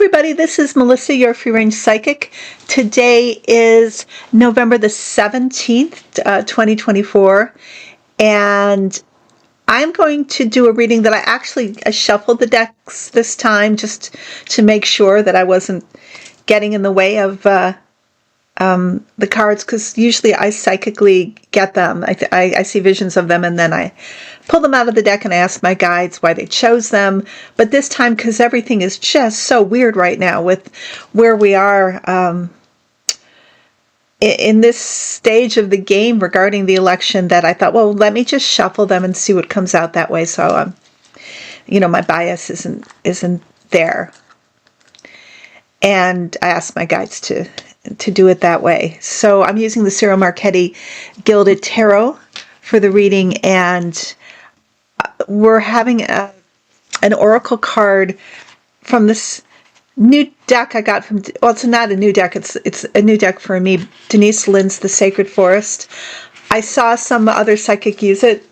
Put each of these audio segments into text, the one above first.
everybody, this is Melissa, your free range psychic. Today is November the 17th, 2024, and I'm going to do a reading that I shuffled the decks this time just to make sure that I wasn't getting in the way of the cards, because usually I psychically get them. I see visions of them, and then I pull them out of the deck and I ask my guides why they chose them. But this time, because everything is just so weird right now with where we are in this stage of the game regarding the election, that I thought, well, let me just shuffle them and see what comes out that way. So, my bias isn't there. And I asked my guides to do it that way. So I'm using the Ciro Marchetti Gilded Tarot for the reading, and we're having an oracle card from this new deck I got from, well, it's not a new deck, it's a new deck for me, Denise Linn's The Sacred Forest. I saw some other psychic use it,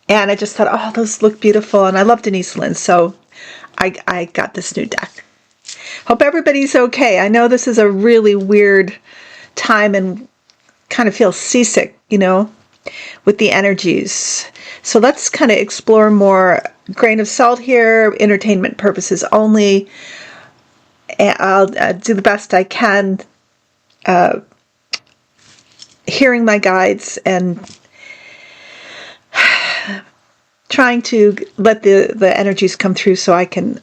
and I just thought, oh, those look beautiful, and I love Denise Linn, so I got this new deck. Hope everybody's okay. I know this is a really weird time and kind of feel seasick, with the energies. So let's kind of explore more. Grain of salt here, entertainment purposes only. I'll do the best I can, hearing my guides and trying to let the energies come through so I can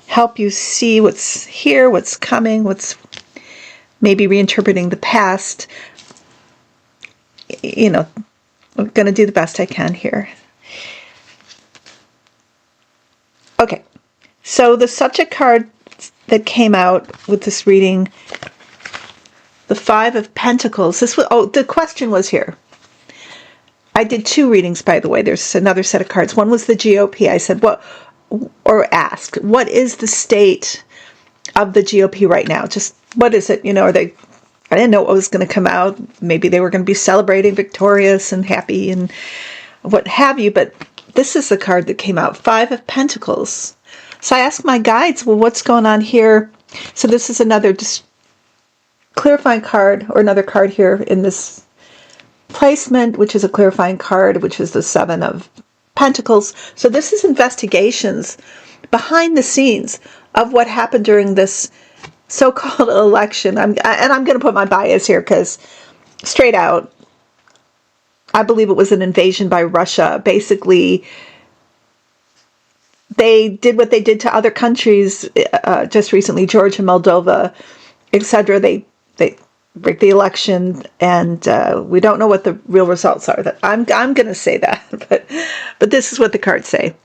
help you see what's here, what's coming, what's maybe reinterpreting the past. I'm going to do the best I can here. Okay, so the subject card that came out with this reading, the Five of Pentacles. The question was here. I did two readings, by the way. There's another set of cards. One was the GOP. I said, asked, what is the state of the GOP right now? Just what is it? I didn't know what was going to come out. Maybe they were going to be celebrating victorious and happy and what have you, but this is the card that came out, Five of Pentacles. So I asked my guides, well, what's going on here? So this is another just clarifying card, or another card here in this placement, which is a clarifying card, which is the Seven of Pentacles. So this is investigations behind the scenes of what happened during this so-called election. I'm going to put my bias here because, straight out, I believe it was an invasion by Russia. Basically, they did what they did to other countries just recently, Georgia, Moldova, etc. They rigged the election, and we don't know what the real results are. That I'm going to say that, but this is what the cards say.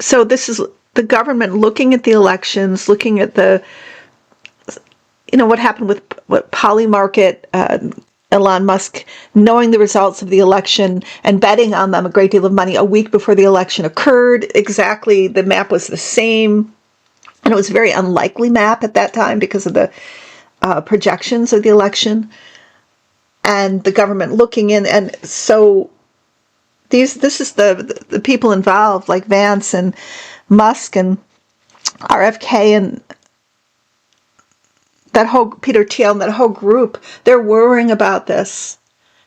So this is the government looking at the elections, looking at what happened with Polymarket, Elon Musk, knowing the results of the election and betting on them a great deal of money a week before the election occurred. Exactly, the map was the same, and it was a very unlikely map at that time because of the projections of the election, and the government looking in. And so this is the people involved, like Vance and Musk and RFK and that whole Peter Thiel and that whole group. They're worrying about this.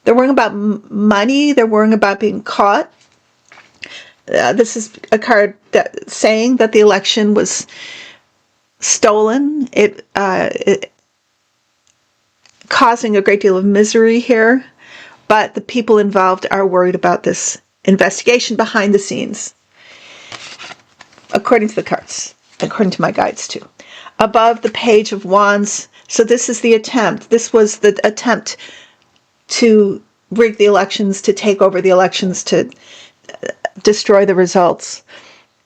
They're worrying about money. They're worrying about being caught. This is a card saying that the election was stolen. It causing a great deal of misery here, but the people involved are worried about this investigation behind the scenes, according to the cards, according to my guides too. Above the Page of Wands, so this is the attempt. This was the attempt to rig the elections, to take over the elections, to destroy the results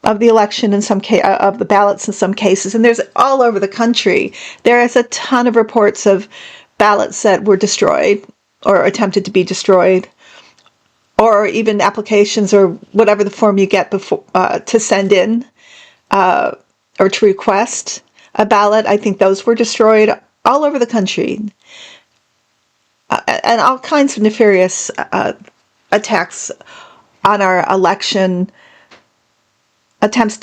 of the election in some case, of the ballots in some cases. And there's all over the country. There is a ton of reports of ballots that were destroyed or attempted to be destroyed, or even applications or whatever the form you get before to send in or to request a ballot. I think those were destroyed all over the country, and all kinds of nefarious attacks on our election, attempts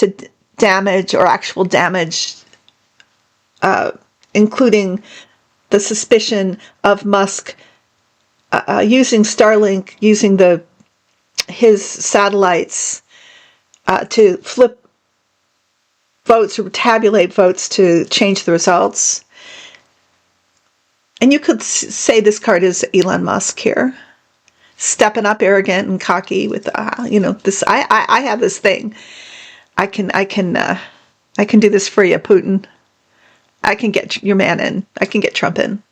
damage or actual damage, including the suspicion of Musk using Starlink, using his satellites to flip votes or tabulate votes to change the results. And you could say this card is Elon Musk here, stepping up, arrogant and cocky with this. I have this thing. I can do this for you, Putin. I can get your man in. I can get Trump in.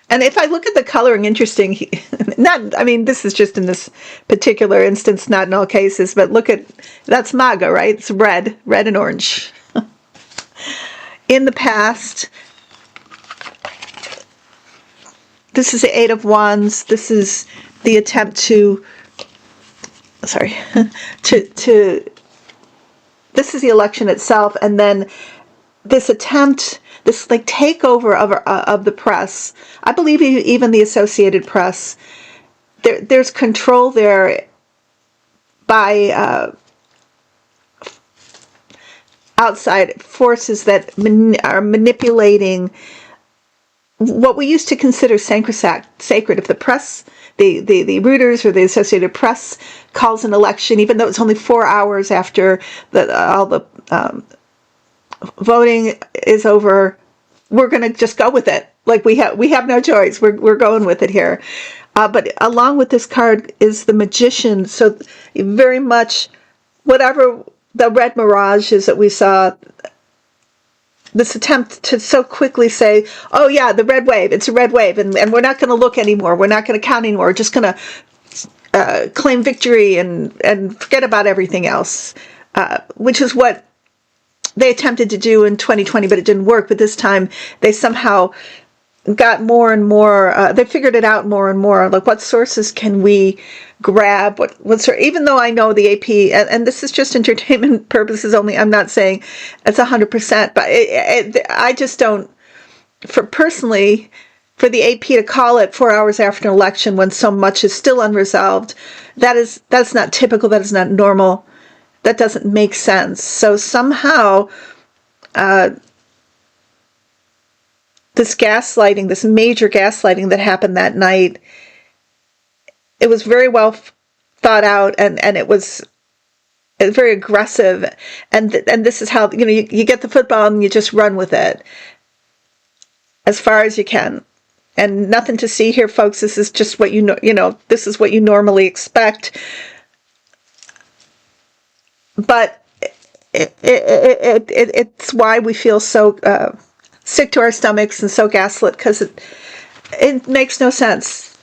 And if I look at the coloring, interesting. This is just in this particular instance, not in all cases. But look at that's MAGA, right? It's red and orange. In the past, this is the Eight of Wands. This is the attempt to. Sorry, to. This is the election itself, and then this attempt, this like takeover of the press. I believe even the Associated Press. There's control there by outside forces that are manipulating what we used to consider sacred. If the press, the Reuters or the Associated Press calls an election, even though it's only 4 hours after all the voting is over, we're going to just go with it. Like we have no choice. We're going with it here. But along with this card is the Magician. So very much whatever the red mirage is that we saw, this attempt to so quickly say, oh yeah, the red wave, it's a red wave, and we're not going to look anymore. We're not going to count anymore. We're just going to claim victory and forget about everything else, which is what they attempted to do in 2020, but it didn't work. But this time they somehow got more and more, they figured it out more and more. Like, what sources can we grab? Even though I know the AP, and this is just entertainment purposes only, I'm not saying it's 100%, but I just don't, personally, for the AP to call it 4 hours after an election when so much is still unresolved, that's not typical, that is not normal. That doesn't make sense. So somehow, this gaslighting, this major gaslighting that happened that night, it was very well thought out, and it was very aggressive. And this is how, you get the football and you just run with it as far as you can. And nothing to see here, folks. This is just what this is what you normally expect. But it's why we feel so sick to our stomachs and so gaslit, because it makes no sense.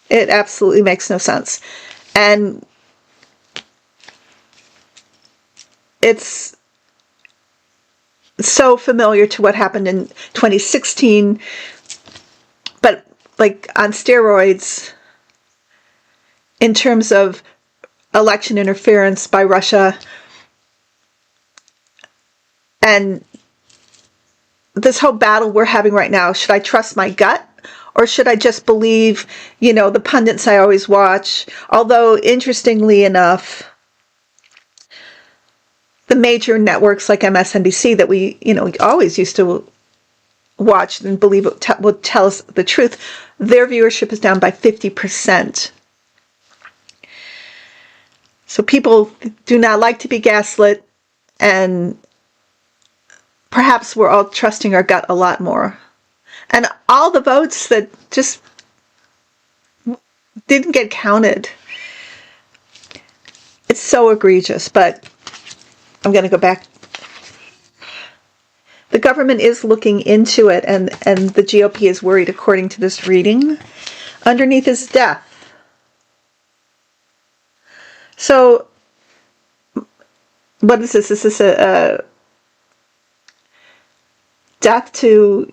It absolutely makes no sense. And it's so familiar to what happened in 2016, but like on steroids in terms of election interference by Russia. And this whole battle we're having right now, should I trust my gut or should I just believe, the pundits I always watch? Although, interestingly enough, the major networks like MSNBC that we always used to watch and believe would tell us the truth, their viewership is down by 50%. So people do not like to be gaslit, and perhaps we're all trusting our gut a lot more. And all the votes that just didn't get counted. It's so egregious, but I'm going to go back. The government is looking into it, and the GOP is worried, according to this reading. Underneath is death. So, what is this? Is this a death to,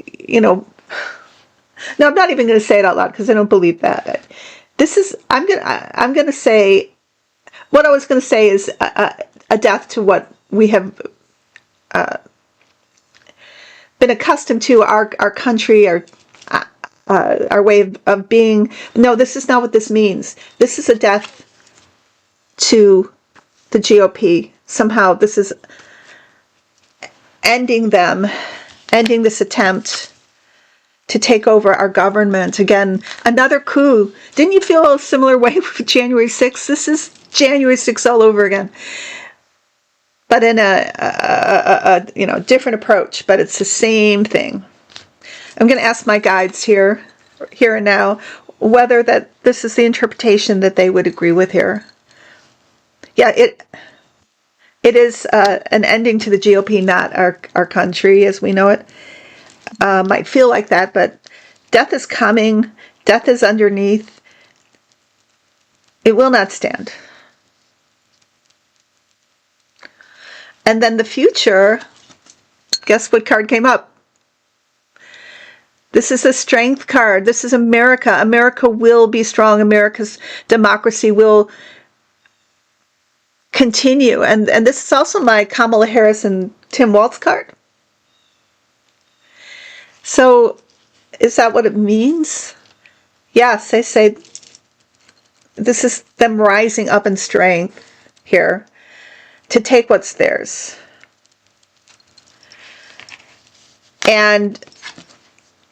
No, I'm not even going to say it out loud because I don't believe that. This is, I'm going to say, what I was going to say is a death to what we have been accustomed to, our country, our way of being. No, this is not what this means. This is a death to the GOP, somehow this is ending this attempt to take over our government. Again, another coup. Didn't you feel a similar way with January 6th? This is January 6th all over again. But in a different approach, but it's the same thing. I'm going to ask my guides here and now, whether that this is the interpretation that they would agree with here. Yeah, it is an ending to the GOP, not our country as we know it. Might feel like that, but death is coming. Death is underneath. It will not stand. And then the future, guess what card came up? This is a strength card. This is America. America will be strong. America's democracy will continue. And this is also my Kamala Harris and Tim Walz card. So is that what it means? Yes, they say this is them rising up in strength here to take what's theirs. And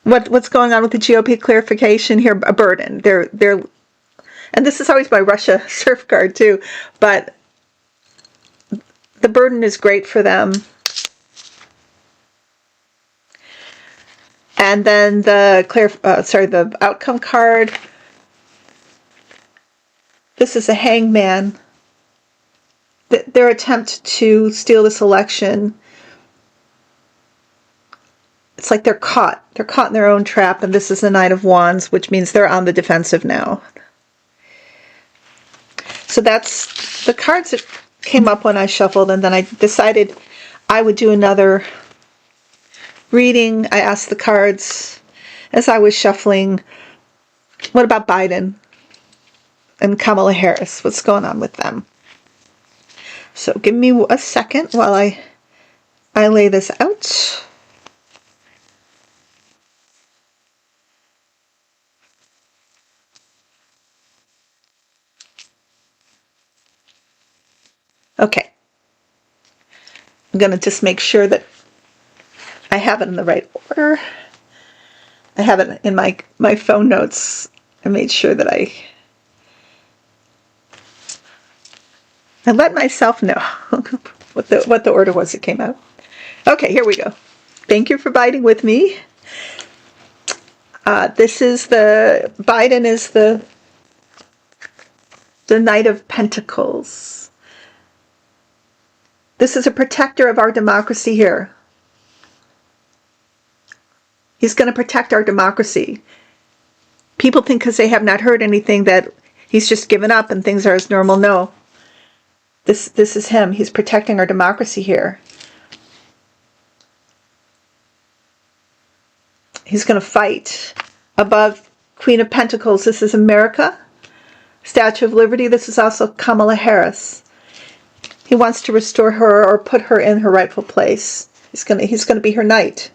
what's going on with the GOP clarification here? A burden. They're and this is always my Russia surf card too, but the burden is great for them. And then the outcome card. This is a hangman. Their attempt to steal this election. It's like they're caught. They're caught in their own trap, and this is the Knight of Wands, which means they're on the defensive now. So that's the cards that came up when I shuffled, and then I decided I would do another reading. I asked the cards as I was shuffling, what about Biden and Kamala Harris? What's going on with them? So give me a second while I lay this out. Okay. I'm going to just make sure that I have it in the right order. I have it in my phone notes. I made sure that I let myself know what the order was that came out. Okay, here we go. Thank you for biding with me. This is Biden is the Knight of Pentacles. This is a protector of our democracy here. He's going to protect our democracy. People think because they have not heard anything that he's just given up and things are as normal. No. This is him. He's protecting our democracy here. He's going to fight. Above Queen of Pentacles, this is America. Statue of Liberty, this is also Kamala Harris. He wants to restore her or put her in her rightful place. He's going to be her knight.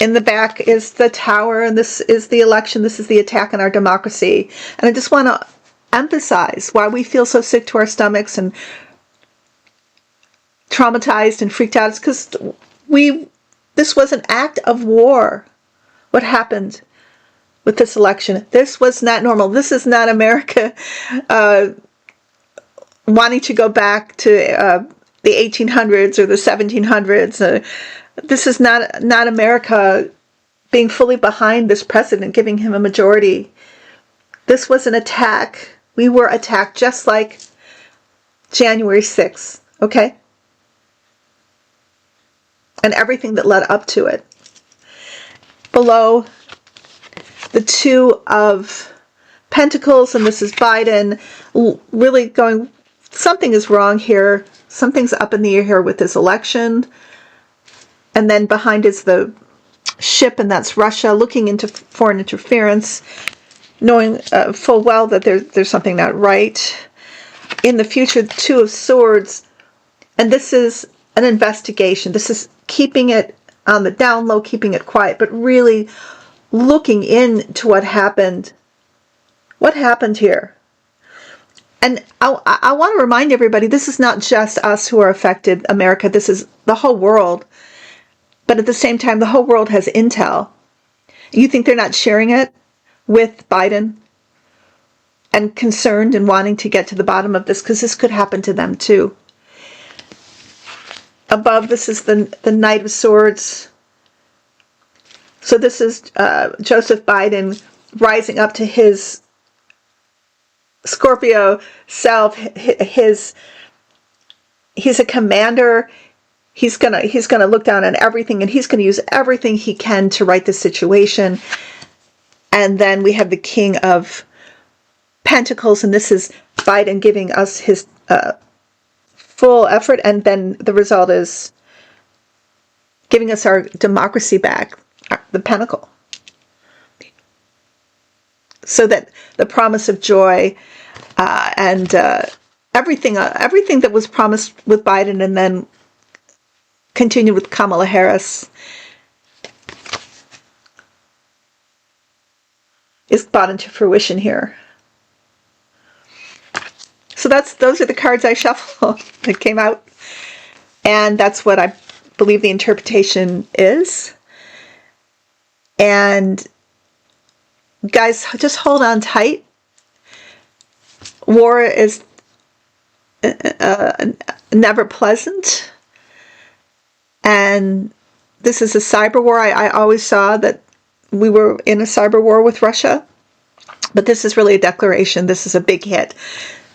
In the back is the Tower, and this is the election. This is the attack on our democracy. And I just want to emphasize why we feel so sick to our stomachs and traumatized and freaked out. It's because this was an act of war. What happened with this election? This was not normal. This is not America wanting to go back to the 1800s or the 1700s. This is not America being fully behind this president, giving him a majority. This was an attack. We were attacked just like January 6th, okay? And everything that led up to it. Below, the Two of Pentacles, and this is Biden, really going, something is wrong here. Something's up in the air here with this election. And then behind is the ship, and that's Russia, looking into foreign interference, knowing full well that there's something not right. In the future, the Two of Swords, and this is an investigation. This is keeping it on the down low, keeping it quiet, but really looking into what happened. What happened here? And I want to remind everybody, this is not just us who are affected, America. This is the whole world. But at the same time, the whole world has intel. You think they're not sharing it with Biden and concerned and wanting to get to the bottom of this, because this could happen to them too. Above, this is the Knight of Swords. So this is Joseph Biden rising up to his Scorpio self. He's a commander. He's gonna look down on everything, and he's gonna use everything he can to right the situation. And then we have the King of Pentacles, and this is Biden giving us his full effort, and then the result is giving us our democracy back, the Pentacle. So that the promise of joy and everything that was promised with Biden and then continued with Kamala Harris is brought into fruition here. So those are the cards I shuffled that came out, and that's what I believe the interpretation is. And guys, just hold on tight. War is never pleasant, and this is a cyber war. I always saw that we were in a cyber war with Russia, but this is really a declaration. This is a big hit.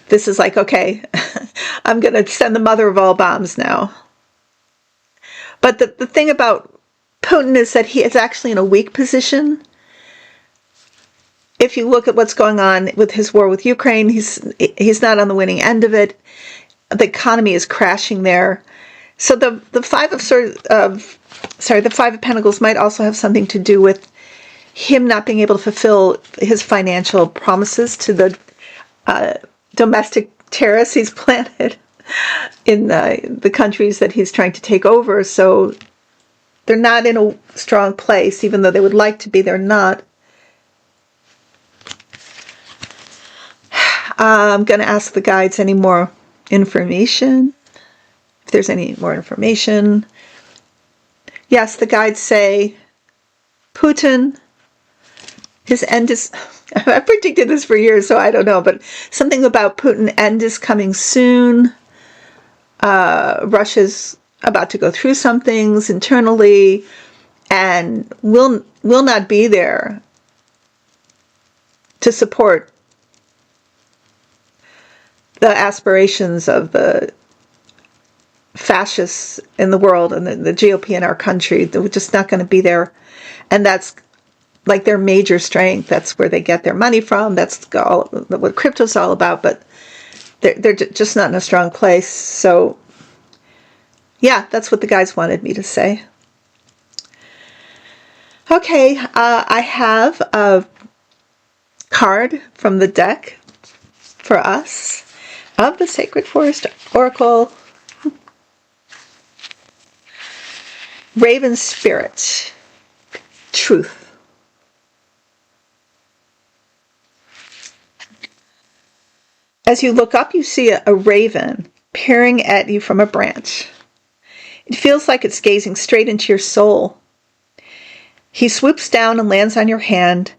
This is like, okay, I'm going to send the mother of all bombs now. But the thing about Putin is that he is actually in a weak position. If you look at what's going on with his war with Ukraine, he's not on the winning end of it. The economy is crashing there. So the Five of Pentacles might also have something to do with him not being able to fulfill his financial promises to the domestic terrorists he's planted in the countries that he's trying to take over. So they're not in a strong place, even though they would like to be. They're not. I'm going to ask the guides any more information. If there's any more information. Yes, the guides say Putin, his end is... I predicted this for years, so I don't know, but something about Putin, end is coming soon. Russia's about to go through some things internally and will not be there to support the aspirations of the fascists in the world and the GOP in our country. They're just not going to be there. And that's like their major strength. That's where they get their money from. That's what crypto's all about. But they're just not in a strong place. So, yeah, that's what the guys wanted me to say. Okay, I have a card from the deck for us of the Sacred Forest Oracle. Raven Spirit. Truth. As you look up, you see a raven peering at you from a branch. It feels like it's gazing straight into your soul. He swoops down and lands on your hand.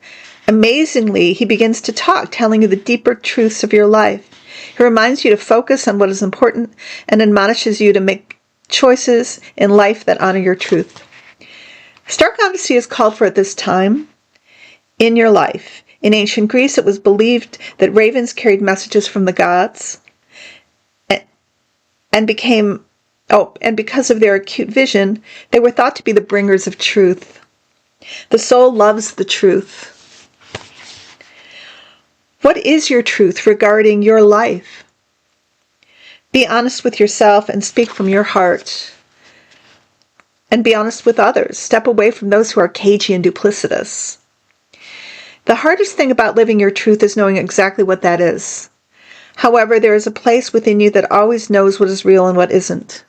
Amazingly, he begins to talk, telling you the deeper truths of your life. He reminds you to focus on what is important and admonishes you to make choices in life that honor your truth. Stark honesty is called for at this time in your life. In ancient Greece, it was believed that ravens carried messages from the gods and because of their acute vision, they were thought to be the bringers of truth. The soul loves the truth. What is your truth regarding your life? Be honest with yourself and speak from your heart. And be honest with others. Step away from those who are cagey and duplicitous. The hardest thing about living your truth is knowing exactly what that is. However, there is a place within you that always knows what is real and what isn't.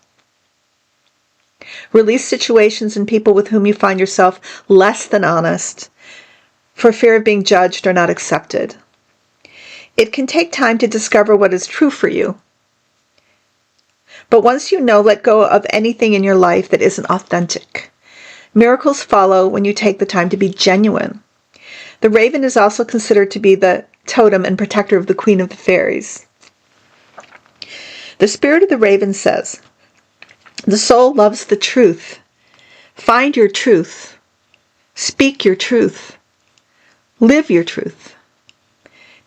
Release situations and people with whom you find yourself less than honest for fear of being judged or not accepted. It can take time to discover what is true for you. But once you know, let go of anything in your life that isn't authentic. Miracles follow when you take the time to be genuine. The raven is also considered to be the totem and protector of the Queen of the Fairies. The spirit of the raven says, the soul loves the truth. Find your truth. Speak your truth. Live your truth.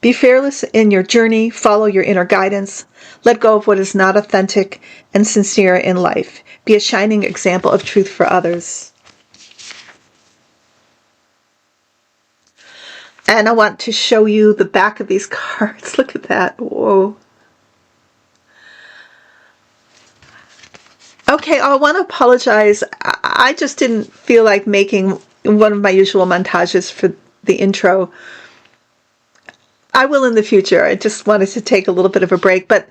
Be fearless in your journey. Follow your inner guidance. Let go of what is not authentic and sincere in life. Be a shining example of truth for others. And I want to show you the back of these cards. Look at that. Whoa. Okay, I want to apologize. I just didn't feel like making one of my usual montages for the intro. I will in the future. I just wanted to take a little bit of a break, but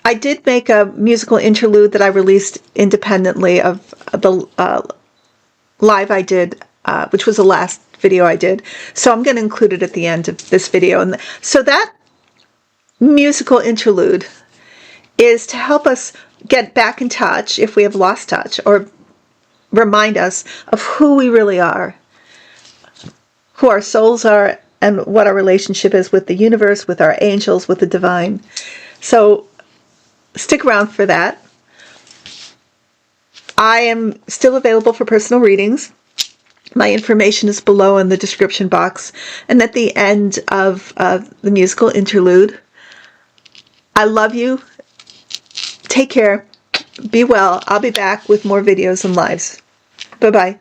I did make a musical interlude that I released independently of the live I did, which was the last video I did. So I'm going to include it at the end of this video. And so that musical interlude is to help us get back in touch if we have lost touch, or remind us of who we really are, who our souls are, and what our relationship is with the universe, with our angels, with the divine. So stick around for that. I am still available for personal readings. My information is below in the description box and at the end of the musical interlude. I love you. Take care. Be well. I'll be back with more videos and lives. Bye-bye.